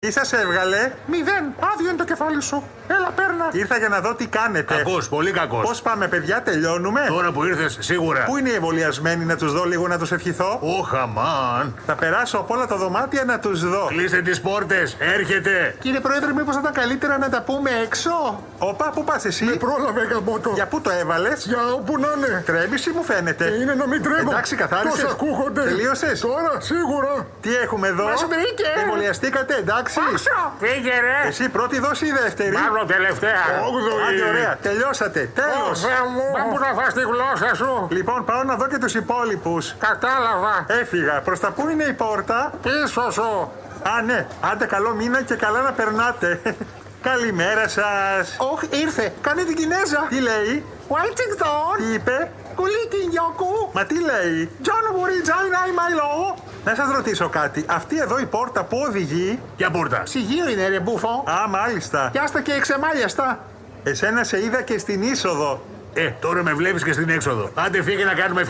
Τι σας έβγαλε? 0. Άδειο είναι το κεφάλι σου. Έλα, παίρνα. Ήρθα για να δω τι κάνετε. Κακός, πολύ κακός. Πώς πάμε, παιδιά, τελειώνουμε? Τώρα που ήρθες, σίγουρα. Πού είναι οι εμβολιασμένοι, να τους δω λίγο να τους ευχηθώ? Χαμάν. Θα περάσω από όλα τα δωμάτια να τους δω. Κλείστε τις πόρτες, έρχεται. Κύριε Πρόεδρε, μήπως θα ήταν καλύτερα να τα πούμε έξω? Όπα, πού πας εσύ? Με πρόλαβε γαμότο. Για πού το έβαλες? Για όπου να είναι. Τρέμιση μου φαίνεται. Είναι να μην τρέμω. Εντάξει, καθάρισες? Πώς ακούγονται. Τελείωσες? Τώρα, σίγουρα. Τι έχουμε εδώ? Μας βρήκε. Εμβολιαστήκατε, εντάξει? Άξο. Φύγε ρε. Εσύ πρώτη δόση ή δεύτερη? Μάλλον τελευταία. Άντε, ωραία, τελειώσατε. Τέλος. Μα που να φας τη γλώσσα σου. Λοιπόν, πάω να δω και τους υπόλοιπους. Κατάλαβα. Έφυγα. Προς τα πού είναι η πόρτα? Πίσω σου. Α, ναι. Άντε, καλό μήνα και καλά να περνάτε. Καλημέρα σας. Όχι, ήρθε. Κάνει την Κινέζα. Τι λέει? Wellington. Τι είπε? Κουλίκι Γιώκου. Μα τι λέει? John μπορεί τζάινα η μαϊλό. Να σας ρωτήσω κάτι. Αυτή εδώ η πόρτα που οδηγεί? Ποια πόρτα? Ψυγείο είναι ρε μπούφο. Α, μάλιστα. Πιάστα και εξεμάλιαστα. Εσένα σε είδα και στην είσοδο. Τώρα με βλέπεις και στην έξοδο. Άντε φύγε να κάνουμε ευχές.